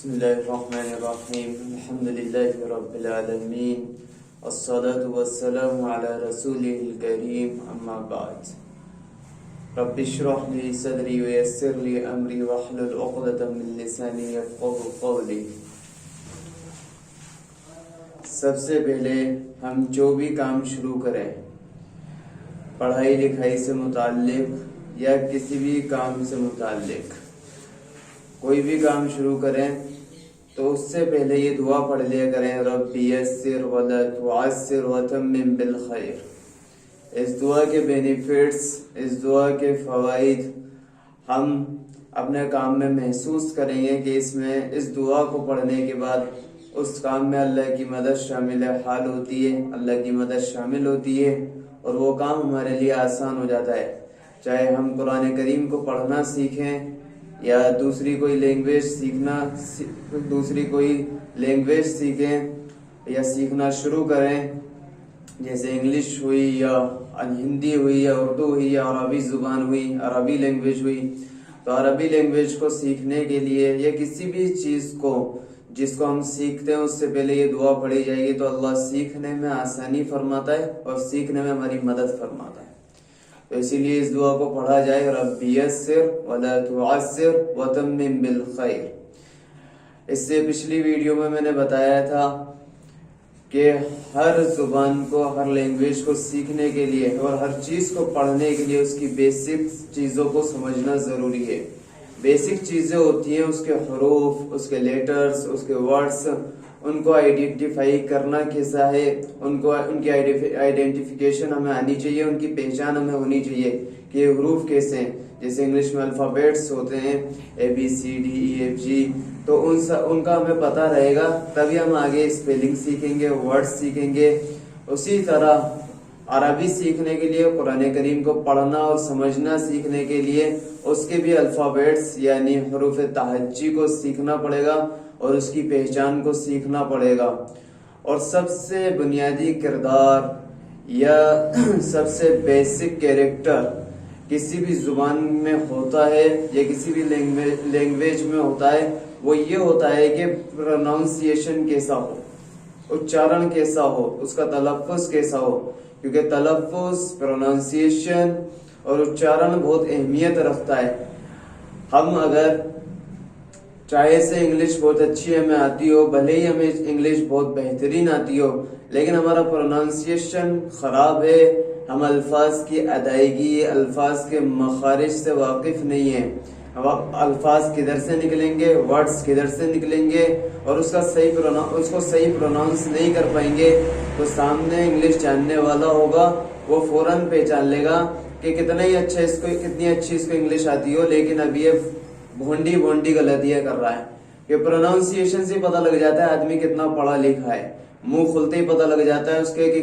بسم الله الرحمن الرحيم الحمد لله رب العالمين الصلاة والسلام على رسوله الكريم أما بعد رب اشرح لي صدري ويسر لي أمري واحلل عقدة من لساني يفقهوا قولي. سب سے پہلے ہم جو بھی کام شروع کریں پڑھائی لکھائی سے متعلق یا کسی بھی کام سے متعلق کوئی بھی کام شروع کریں تو اس سے پہلے یہ دعا پڑھ لیا کریں رب یسر ولا تعسر وتمم بالخیر. اس دعا کے بینیفٹس، اس دعا کے فوائد ہم اپنے کام میں محسوس کریں گے کہ اس دعا کو پڑھنے کے بعد اس کام میں اللہ کی مدد شامل حال ہوتی ہے، اللہ کی مدد شامل ہوتی ہے اور وہ کام ہمارے لیے آسان ہو جاتا ہے. چاہے ہم قرآن کریم کو پڑھنا سیکھیں یا دوسری کوئی لینگویج سیکھیں یا سیکھنا شروع کریں، جیسے انگلش ہوئی یا ہندی ہوئی یا اردو ہوئی یا عربی زبان ہوئی، عربی لینگویج ہوئی. تو عربی لینگویج کو سیکھنے کے لیے یا کسی بھی چیز کو جس کو ہم سیکھتے ہیں اس سے پہلے یہ دعا پڑھی جائے گی تو اللہ سیکھنے میں آسانی فرماتا ہے اور سیکھنے میں ہماری مدد فرماتا ہے. تو اسی لیے اس دعا کو پڑھا جائے رب یسر ولا تعسر وتمم بالخیر. اس سے پچھلی ویڈیو میں نے بتایا تھا کہ ہر زبان کو، ہر لینگویج کو سیکھنے کے لیے اور ہر چیز کو پڑھنے کے لیے اس کی بیسک چیزوں کو سمجھنا ضروری ہے. بیسک چیزیں ہوتی ہیں اس کے حروف، اس کے لیٹرز، اس کے ورڈز، ان کو آئیڈینٹیفائی کرنا کیسا ہے، ان کی آئیڈینٹیفیکیشن ہمیں آنی چاہیے، ان کی پہچان ہمیں ہونی چاہیے کہ یہ حروف کیسے ہیں. جیسے انگلش میں الفابیٹس ہوتے ہیں ABCDEFG، تو ان کا ہمیں پتہ رہے گا تبھی ہم آگے اسپیلنگ سیکھیں گے، ورڈ سیکھیں گے. اسی طرح عربی سیکھنے کے لیے قرآن کریم کو پڑھنا اور سمجھنا سیکھنے کے لیے اس کے بھی الفابیٹس یعنی حروف تہجی کو سیکھنا پڑے گا اور اس کی پہچان کو سیکھنا پڑے گا. اور سب سے بنیادی کردار یا سب سے بیسک کیریکٹر کسی بھی زبان میں ہوتا ہے یا کسی بھی لینگویج میں ہوتا ہے، وہ یہ ہوتا ہے کہ پروناؤنسیشن کیسا ہو، اچارن کیسا ہو، اس کا تلفظ کیسا ہو. کیونکہ تلفظ، پروناؤنسیشن اور اچارن بہت اہمیت رکھتا ہے. ہم اگر چاہے سے انگلش بہت اچھی ہمیں آتی ہو، بھلے ہی ہمیں انگلش بہت بہترین آتی ہو، لیکن ہمارا پروناؤنسیشن خراب ہے، ہم الفاظ کی ادائیگی، الفاظ کے مخارج سے واقف نہیں ہیں، الفاظ کدھر سے نکلیں گے، ورڈز کدھر سے نکلیں گے اور اس کو صحیح پروناؤنس نہیں کر پائیں گے، تو سامنے انگلش جاننے والا ہوگا وہ فوراً پہچان لے گا کہ کتنی اچھی اس کو انگلش آتی ہو، لیکن اب یہ بھونڈی غلطیاں کر رہا ہے. کہ پروناؤنسیشن سے پتہ لگ جاتا ہے آدمی کتنا پڑھا لکھا ہے، منہ کھلتے ہی پتہ لگ جاتا ہے اس کے کہ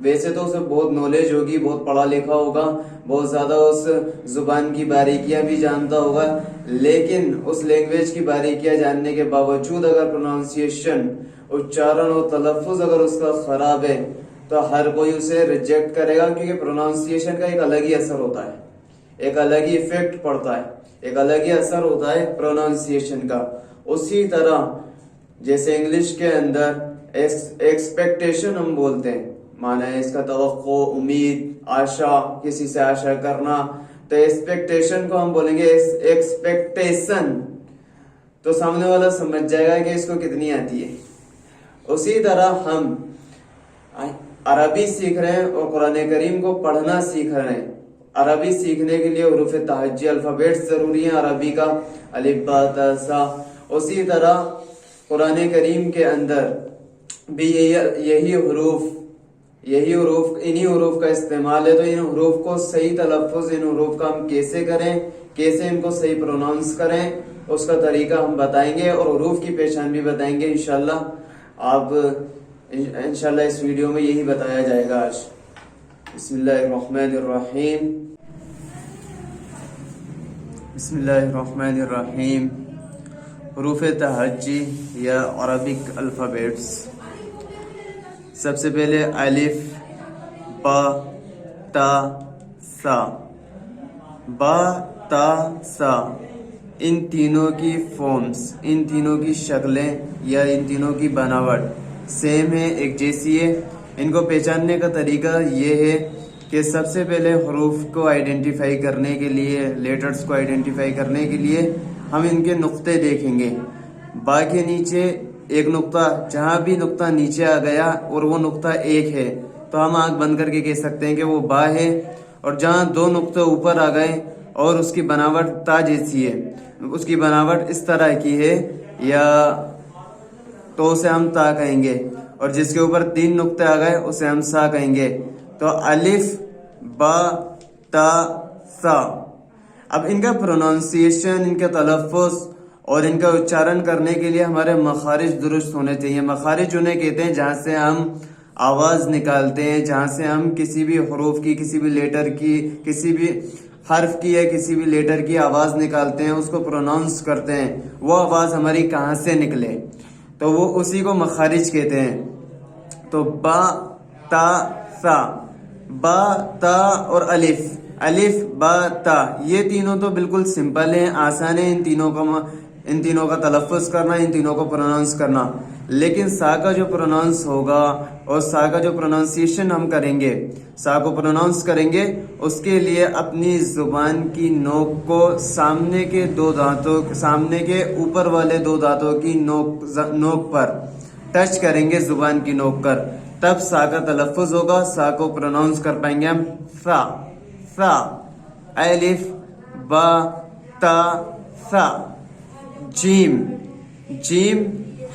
ویسے تو اسے بہت نالج ہوگی، بہت پڑھا لکھا ہوگا، بہت زیادہ اس زبان کی باریکیاں بھی جانتا ہوگا، لیکن اس لینگویج کی باریکیاں جاننے کے باوجود اگر پروناؤنسیشن، اچارن اور تلفظ اگر اس کا خراب ہے تو ہر کوئی اسے ریجیکٹ کرے گا. کیونکہ پروناؤنسیشن کا ایک الگ ہی اثر ہوتا ہے، ایک الگ ہی ایفیکٹ پڑتا ہے، ایک الگ ہی اثر ہوتا ہے پروناؤنسیشن کا. اسی طرح جیسے انگلش کے اندر ایکسپیکٹیشن ہم بولتے ہیں، معنی ہے اس کا توقع، امید، آشا، کسی سے آشا کرنا. تو ایکسپیکٹیشن کو ہم بولیں گے ایکسپیکٹیشن، تو سامنے والا سمجھ جائے گا کہ اس کو کتنی آتی ہے. اسی طرح ہم عربی سیکھ رہے ہیں اور قرآن کریم کو پڑھنا سیکھ رہے ہیں. عربی سیکھنے کے لیے حروف تہجی، الفابیٹس ضروری ہیں عربی کا، الف با تا سا. اسی طرح قرآن کریم کے اندر بھی یہی حروف انہی حروف کا استعمال ہے. تو ان حروف کو صحیح تلفظ، ان حروف کا ہم کیسے کریں، کیسے ان کو صحیح پروناؤنس کریں، اس کا طریقہ ہم بتائیں گے اور حروف کی پہچان بھی بتائیں گے انشاءاللہ. انشاءاللہ اس ویڈیو میں یہی بتایا جائے گا آج. بسم اللہ الرحمن الرحیم. بسم اللہ الرحمن الرحیم. حروف تہجی یا عربک الفابیٹس. سب سے پہلے الف، با، تا، سا. با، تا، سا. इन तीनों की फॉर्म्स, इन तीनों की शक्लें या इन तीनों की बनावट सेम है, एक जैसी है। इनको पहचानने का तरीका ये है कि सबसे पहले हरूफ को आइडेंटिफाई करने के लिए, लेटर्स को आइडेंटिफाई करने के लिए हम इनके नुक्ते देखेंगे। बा के नीचे एक नुक्ता, जहाँ भी नुक्ता नीचे आ गया और वो नुक्ता एक है तो हम आंख बंद करके कह सकते हैं कि वो बा है। और जहाँ दो नुक्ते ऊपर आ गए और उसकी बनावट ता जैसी है, उसकी बनावट इस तरह की है या तो उसे हम ता कहेंगे। और जिसके ऊपर तीन नुक्ते आ गए उसे हम सा कहेंगे। तो अलिफ बा ता सा। अब इनका प्रोनाउंसिएशन, इनका तलफ़्फ़ुज़ और इनका उच्चारण करने के लिए हमारे मखारिज दुरुस्त होने चाहिए। मखारिज उन्हें कहते हैं जहाँ से हम आवाज़ निकालते हैं, जहाँ से हम किसी भी हरूफ की, किसी भी लेटर की, किसी भी हर्फ की या किसी भी लेटर की आवाज़ निकालते हैं, उसको प्रोनाउंस करते हैं। वो आवाज़ हमारी कहाँ से निकले तो वो उसी को मखारिज कहते हैं। तो बा ता सा, बा ता और अलिफ, अलिफ बा ता, ये तीनों तो बिल्कुल सिंपल हैं, आसान है इन तीनों का तलफ़्फ़ुज़ करना, इन तीनों को प्रोनाउंस करना। लेकिन सा का जो प्रोनाउंस होगा और सा का जो प्रोनाउंसिएशन हम करेंगे, सा को प्रोनाउंस करेंगे, उसके लिए अपनी जुबान की नोक को सामने के दो दांतों, सामने के ऊपर वाले दो दांतों की नोक पर टच करेंगे, जुबान की नोक पर, तब सा का तलफ़्फ़ुज़ होगा, सा को प्रोनाउंस कर पाएंगे हम सा, सा, अलिफ बा ता सा। जीम, जीम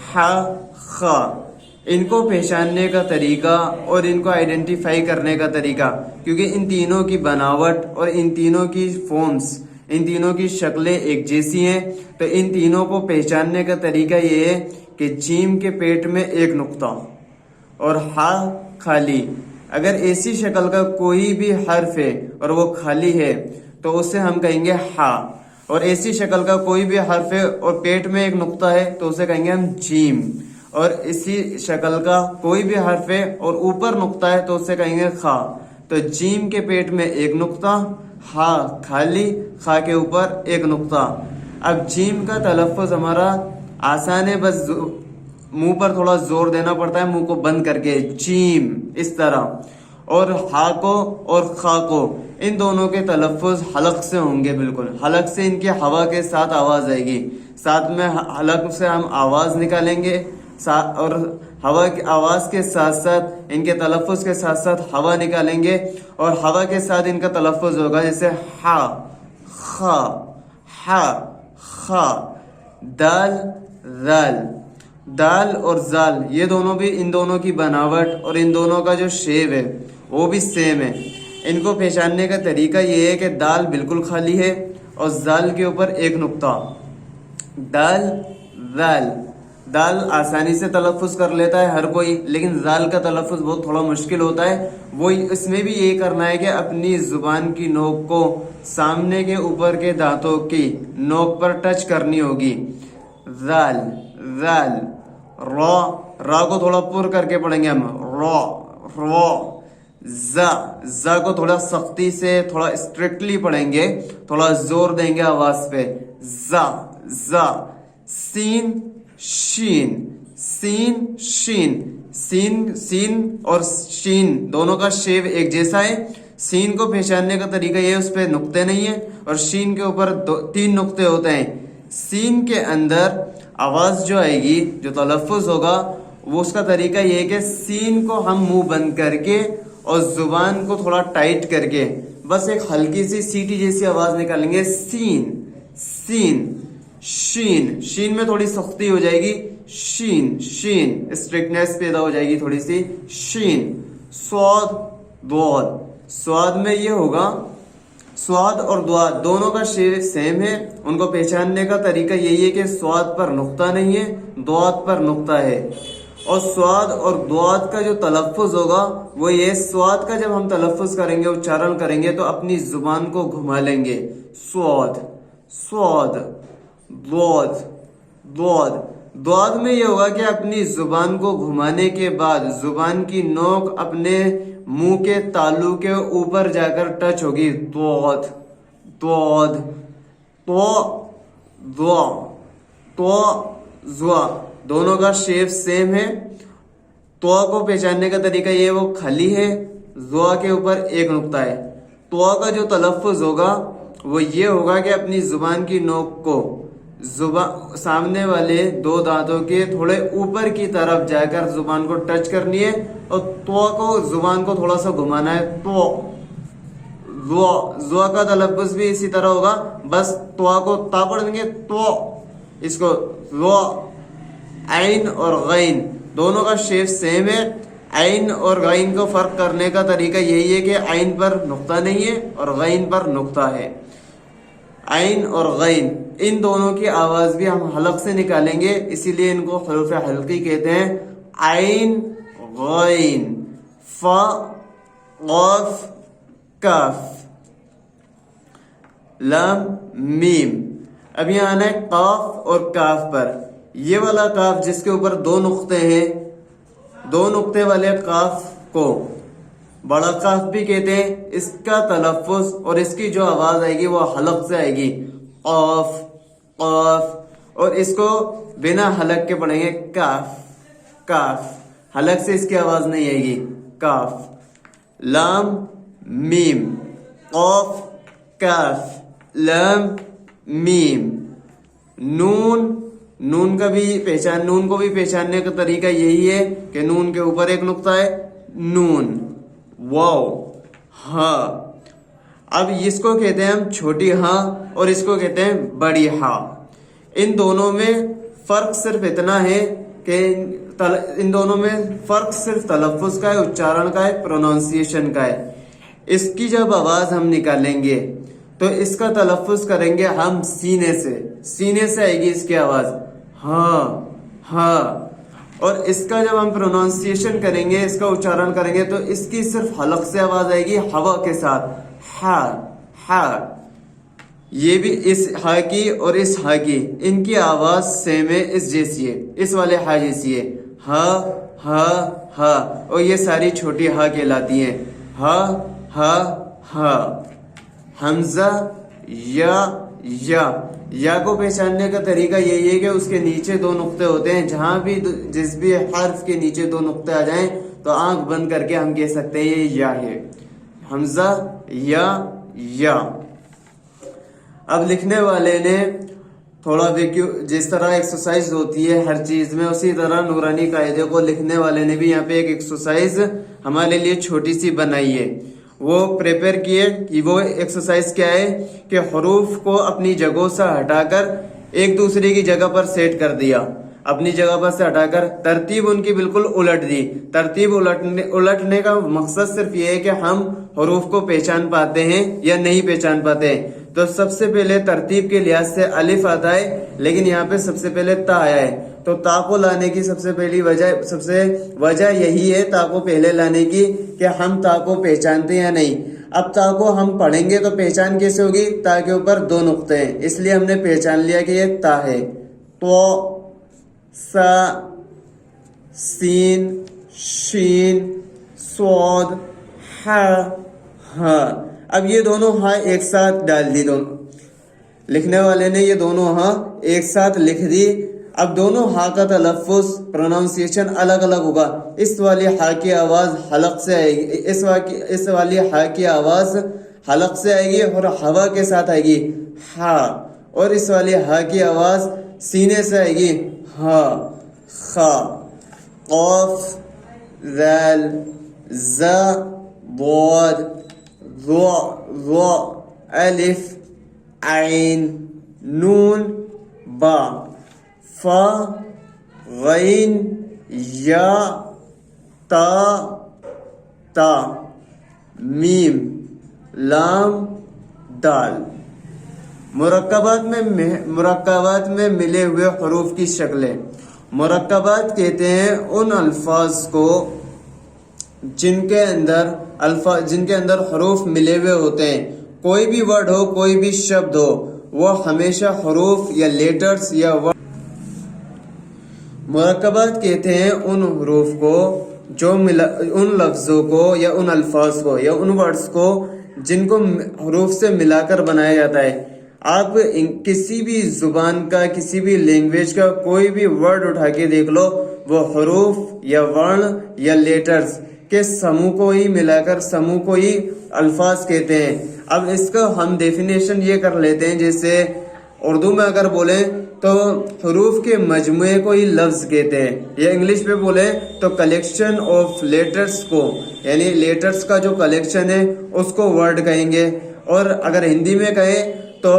हा खा। इनको पहचानने का तरीका और इनको आइडेंटिफाई करने का तरीका, क्योंकि इन तीनों की बनावट और इन तीनों की फॉर्म्स, इन तीनों की शक्लें एक जैसी हैं, तो इन तीनों को पहचानने का तरीका ये है कि जीम के पेट में एक नुक्ता और हा खाली। अगर ऐसी शक्ल का कोई भी हर्फ है और वो खाली है तो उसे हम कहेंगे हा, और ऐसी शक्ल का कोई भी हर्फ है और पेट में एक नुक्ता है तो उसे कहेंगे हम जीम। और इसी शक्ल का कोई भी हर्फ है और ऊपर नुक्ता है तो उसे कहेंगे खा। तो जीम के पेट में एक नुक्ता, हा खाली, खा के ऊपर एक नुक्ता। अब जीम का तलफ़्फ़ुज़ हमारा आसान है, बस मुंह पर थोड़ा जोर देना पड़ता है, मुंह को बंद करके, जीम, इस तरह। और हा को और खा को, इन दोनों के तलफ़्फ़ुज़ हलक से होंगे, बिल्कुल हलक से, इनके हवा के साथ आवाज़ आएगी, साथ में हलक से हम आवाज़ निकालेंगे, और हवा की आवाज़ के साथ साथ इनके तलफ़्फ़ुज़ के साथ साथ हवा निकालेंगे, और हवा के साथ इनका तलफ़्फ़ुज़ होगा जैसे हा खा, हा खा। दाल दाल, दाल और जाल, ये दोनों भी, इन दोनों की बनावट और इन दोनों का जो शेप है वो भी सेम है। इनको पहचानने का तरीका ये है कि दाल बिल्कुल खाली है और जाल के ऊपर एक नुक्ता। दाल जाल, दाल आसानी से तलफ़्फ़ुज़ कर लेता है हर कोई, लेकिन जाल का तलफ़्फ़ुज़ बहुत थोड़ा मुश्किल होता है। वो इसमें भी ये करना है कि अपनी जुबान की नोक को सामने के ऊपर के दांतों की नोक पर टच करनी होगी। जाल जाल। रॉ, रा को थोड़ा पुर करके पढ़ेंगे हम, रॉ रॉ। जा, जा को थोड़ा सख्ती से, थोड़ा स्ट्रिक्टली पढ़ेंगे, थोड़ा जोर देंगे आवाज पे, जा जा। सीन शीन, सीन शीन, सीन, सीन और शीन दोनों का शेप एक जैसा है। सीन को पहचानने का तरीका ये, उस पे नुक्ते नहीं है, और शीन के ऊपर तीन नुक्ते होते हैं। सीन के अंदर आवाज जो आएगी, जो तलफ़्फ़ुज़ होगा, वो उसका तरीका ये है कि सीन को हम मुंह बंद करके और जुबान को थोड़ा टाइट करके बस एक हल्की सी सीटी जैसी आवाज निकालेंगे, सीन सीन। शीन, शीन में थोड़ी सख्ती हो जाएगी, शीन शीन, स्ट्रिक्टनेस पैदा हो जाएगी थोड़ी सी, शीन। स्वाद द्वाद, स्वाद में ये होगा, स्वाद और द्वाद दोनों का शेप सेम है। उनको पहचानने का तरीका यही है कि स्वाद पर नुक्ता नहीं है, द्वाद पर नुक्ता है। और स्वाद और द्वाद का जो तलफ़्फ़ुज़ होगा वो ये, स्वाद का जब हम तलफ़्फ़ुज़ करेंगे, उच्चारण करेंगे, तो अपनी जुबान को घुमा लेंगे, स्वाद स्वाद, द्वाद द्वाद। द्वाद में ये होगा कि अपनी जुबान को घुमाने के बाद जुबान की नोक अपने मुंह के तालू के ऊपर जाकर टच होगी, द्वाद द्वाद। तो ज़्वा, तो ज़्वा, दोनों का शेप सेम है। तो को पहचानने का तरीका ये, वो खली है, ज़्वा के ऊपर एक नुक्ता है। तो का जो तलफ़्फ़ुज़ होगा वो ये होगा कि अपनी जुबान की नोक को सामने वाले दो दांतों के थोड़े ऊपर की तरफ जाकर जुबान को टच करनी है और तो को जुबान को थोड़ा सा घुमाना है। तो ज़्वा का तलफ़्फ़ुज़ भी इसी तरह होगा, बस तो को ता पढ़ देंगे तो, इसको ज़्वा। आइन और गैन दोनों का शेप सेम है। आइन और गैन को फर्क करने का तरीका यही है कि आइन पर नुक्ता नहीं है और गैन पर नुक्ता है। आइन और गैन इन दोनों की आवाज भी हम हलक से निकालेंगे, इसीलिए इनको हरूफ हल्की कहते हैं। आइन, गैन, फा, क़ाफ, काफ, लाम, मीम। अब यहाँ आना है काफ और काफ पर। ये वाला काफ जिसके ऊपर दो नुक्ते हैं, दो नुक्ते वाले काफ को बड़ा काफ भी कहते हैं। इसका तलफ़्फ़ुज़ और इसकी जो आवाज आएगी वो हलक से आएगी, क़ाफ, क़ाफ। और इसको बिना हलक के पढ़ेंगे काफ, काफ। हलक से इसकी आवाज नहीं आएगी, काफ। लाम, मीम, क़ाफ, काफ, लाम, मीम। नून, नून को भी पहचानने का तरीका यही है कि नून के ऊपर एक नुक्ता है, नून। वाओ, हाँ। अब इसको कहते हैं हम छोटी हाँ और इसको कहते हैं बड़ी हाँ। इन दोनों में फर्क सिर्फ इतना है कि इन दोनों में फर्क सिर्फ तलफ़्फ़ुज़ का है, उच्चारण का है, प्रोनाउंसिएशन का है। इसकी जब आवाज हम निकालेंगे तो इसका तलफ़्फ़ुज़ करेंगे हम सीने से आएगी इसकी आवाज, हाँ हाँ। और इसका जब हम प्रोनाउंसिएशन करेंगे, इसका उच्चारण करेंगे तो इसकी सिर्फ हलक से आवाज आएगी, हवा के साथ, हा हा। ये भी इस हा की और इस हा की, इनकी आवाज सेम है, इस जैसी है, इस वाले हा जैसी है, हा हा हा। और ये सारी छोटी हा कहलाती हैं, हा हा हा। हमजा, या को पहचानने का तरीका यही है कि उसके नीचे दो नुक्ते होते हैं। जहां भी जिस भी हर्फ के नीचे दो नुक्ते आ जाएं तो आंख बंद करके हम कह सकते हैं ये या है, हमजा, या। अब लिखने वाले ने थोड़ा जिस तरह एक्सरसाइज होती है हर चीज में, उसी तरह नूरानी कायदे को लिखने वाले ने भी यहाँ पे एक एक्सरसाइज हमारे लिए छोटी सी बनाई है। वो प्रिपेयर किए कि वो एक्सरसाइज क्या है कि हरूफ को अपनी जगहों से हटाकर एक दूसरे की जगह पर सेट कर दिया। अपनी जगह पर से हटाकर तरतीब उनकी बिल्कुल उलट दी। तरतीब उलटने का मकसद सिर्फ ये है कि हम हरूफ को पहचान पाते हैं या नहीं पहचान पाते हैं। तो सबसे पहले तरतीब के लिहाज से अलिफ आता है, लेकिन यहाँ पे सबसे पहले ता आया है। तो ता को लाने की सबसे वजह यही है, ता को पहले लाने की, कि हम ता को पहचानते या नहीं। अब ता को हम पढ़ेंगे तो पहचान कैसे होगी? ता के ऊपर दो नुक्ते हैं, इसलिए हमने पहचान लिया कि ये ता है। तो सा, सीन, शीन, स्वाद, हा। अब ये दोनों हा एक साथ डाल दी, दोनों लिखने वाले ने ये दोनों हा एक साथ लिख दी। अब दोनों हा का तलफ़्फ़ुज़, प्रोनाउंसिएशन अलग अलग होगा। इस वाली हा की आवाज हलक से आएगी, इस वाली हा की आवाज हलक से आएगी और हवा के साथ आएगी, हा। और इस वाली हा की आवाज सीने से आएगी, हा, खा। क़ाफ, ज़ाल, ज़ा, ज़ाद, ज़ा, अलिफ, आइन, नून, बा, फा, गैन, या, ता, मीम, लाम, दाल। मुरक्कबात में मिले हुए हरूफ की शक्लें। मुरक्कबात कहते हैं उन अल्फाज को जिनके अंदर हरूफ मिले हुए होते हैं। कोई भी वर्ड हो, कोई भी शब्द हो, वो हमेशा हरूफ या लेटर्स या वर्ड। मुरक्कबात कहते हैं उन हरूफ को जो उन लफ्जों को या उन अल्फाज को या उन वर्ड्स को जिनको हरूफ से मिलाकर बनाया जाता है। آپ کسی بھی زبان کا کسی بھی لینگویج کا کوئی بھی ورڈ اٹھا کے دیکھ لو، وہ حروف یا ورن یا لیٹرز کے سموہ کو ہی ملا کر سموہ کو ہی الفاظ کہتے ہیں۔ اب اس کا ہم ڈیفینیشن یہ کر لیتے ہیں، جیسے اردو میں اگر بولیں تو حروف کے مجموعے کو ہی لفظ کہتے ہیں، یا انگلش میں بولیں تو کلیکشن آف لیٹرز کو، یعنی لیٹرز کا جو کلیکشن ہے اس کو ورڈ کہیں گے۔ اور اگر ہندی میں کہیں تو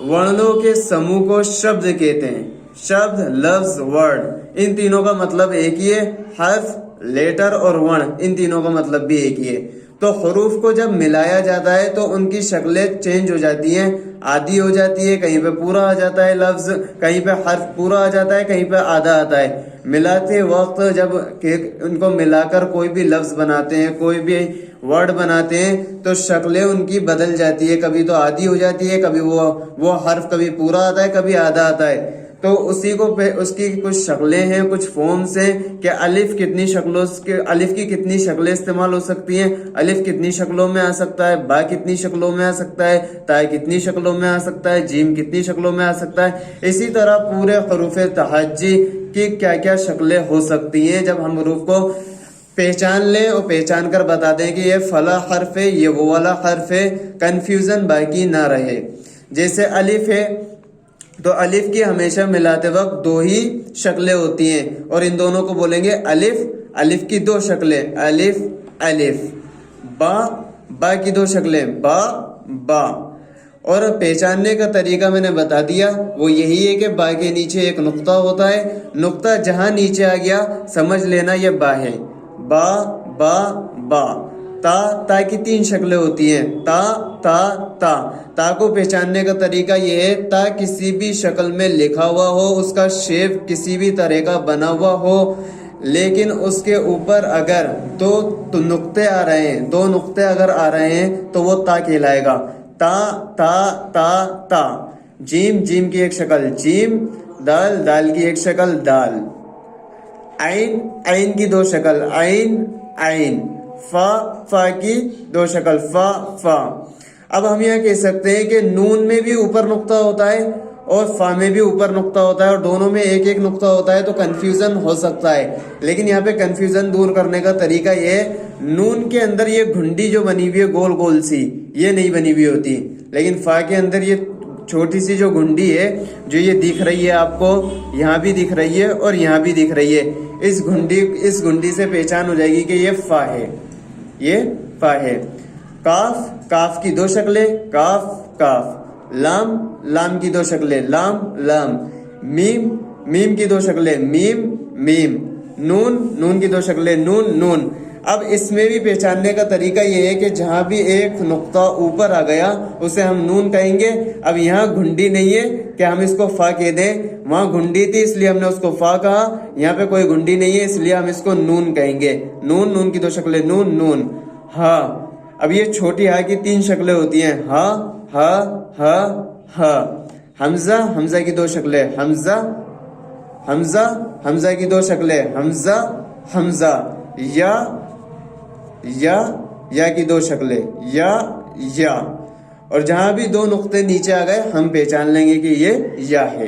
ورنوں کے سموہ کو شبد کہتے ہیں، شبد، لفظ، ورڈ، ان تینوں کا مطلب ایک ہی ہے، حرف، لیٹر اور ورن، ان تینوں کا مطلب بھی ایک ہی ہے۔ تو حروف کو جب ملایا جاتا ہے تو ان کی شکلیں چینج ہو جاتی ہیں، آدھی ہو جاتی ہے، کہیں پہ پورا آ جاتا ہے لفظ، کہیں پہ حرف پورا آ جاتا ہے، کہیں پہ آدھا آتا ہے۔ ملاتے وقت جب ان کو ملا کر کوئی بھی لفظ بناتے ہیں، کوئی بھی ورڈ بناتے ہیں تو شکلیں ان کی بدل جاتی ہے، کبھی تو آدھی ہو جاتی ہے، کبھی وہ حرف کبھی پورا آتا ہے، کبھی آدھا آتا ہے۔ تو اسی کو اس کی کچھ شکلیں ہیں، کچھ فارمز ہیں کہ الف کتنی شکلوں الف کی کتنی شکلیں استعمال ہو سکتی ہیں، الف کتنی شکلوں میں آ سکتا ہے، با کتنی شکلوں میں آ سکتا ہے، تا کتنی شکلوں میں آ سکتا ہے، جیم کتنی شکلوں میں آ سکتا ہے۔ اسی طرح پورے حروف تہجی کی کیا کیا شکلیں ہو سکتی ہیں جب ہم حروف کو پہچان لیں اور پہچان کر بتا دیں کہ یہ فلاں حرف ہے، یہ وہ والا حرف ہے، کنفیوژن باقی نہ رہے۔ جیسے الف ہے تو الف کی ہمیشہ ملاتے وقت دو ہی شکلیں ہوتی ہیں، اور ان دونوں کو بولیں گے الف، الف کی دو شکلیں، الف الف۔ با، با کی دو شکلیں، با با۔ اور پہچاننے کا طریقہ میں نے بتا دیا، وہ یہی ہے کہ با کے نیچے ایک نقطہ ہوتا ہے، نقطہ جہاں نیچے آ گیا سمجھ لینا یہ با ہے، با با با۔ تا، تا کی تین شکلیں ہوتی ہیں، تا تا تا۔ تا کو پہچاننے کا طریقہ یہ ہے، تا کسی بھی شکل میں لکھا ہوا ہو، اس کا شیپ کسی بھی طرح کا بنا ہوا ہو، لیکن اس کے اوپر اگر دو نقطے آ رہے ہیں، دو نقطے اگر آ رہے ہیں تو وہ تا کہلائے گا، تا تا تا تا۔ جیم، جیم کی ایک شکل جیم، دال، دال کی ایک شکل دال۔ عین، عین کی دو شکل عین عین۔ فا، فا کی دو شکل فا فا۔ اب ہم یہاں کہہ سکتے ہیں کہ نون میں بھی اوپر نقطہ ہوتا ہے اور فا میں بھی اوپر نقطہ ہوتا ہے، اور دونوں میں ایک ایک نقطہ ہوتا ہے تو کنفیوژن ہو سکتا ہے، لیکن یہاں پہ کنفیوژن دور کرنے کا طریقہ یہ ہے، نون کے اندر یہ گھنڈی جو بنی ہوئی ہے گول گول سی، یہ نہیں بنی ہوئی ہوتی، لیکن فا کے اندر یہ چھوٹی سی جو گھنڈی ہے جو یہ دکھ رہی ہے آپ کو، یہاں بھی دکھ رہی ہے اور یہاں بھی دکھ رہی ہے، اس گھنڈی سے پہچان ہو جائے گی کہ یہ فا ہے، یہ فا ہے۔ کاف، کاف کی دو شکلیں کاف کاف۔ لام، لام کی دو شکلیں لام لام۔ میم، میم کی دو شکلیں میم میم۔ نون، نون کی دو شکلیں نون نون۔ اب اس میں بھی پہچاننے کا طریقہ یہ ہے کہ جہاں بھی ایک نقطہ اوپر آ گیا اسے ہم نون کہیں گے۔ اب یہاں گھنڈی نہیں ہے کہ ہم اس کو فا کہہ دیں، وہاں گھنڈی تھی اس لیے ہم نے اس کو فا کہا، یہاں پہ کوئی گھنڈی نہیں ہے اس لیے ہم اس کو نون کہیں گے۔ نون، نون کی دو شکلیں نون نون۔ ہا، اب یہ چھوٹی ہا کی تین شکلیں ہوتی ہیں، ہا ہا ہا ہا۔ حمزہ، حمزہ کی دو شکلیں حمزہ حمزہ، حمزہ کی دو شکلیں حمزہ حمزہ۔ یا، یا کی دو شکلیں یا یا۔ اور جہاں بھی دو نقطے نیچے آ گئے ہم پہچان لیں گے کہ یہ یا ہے۔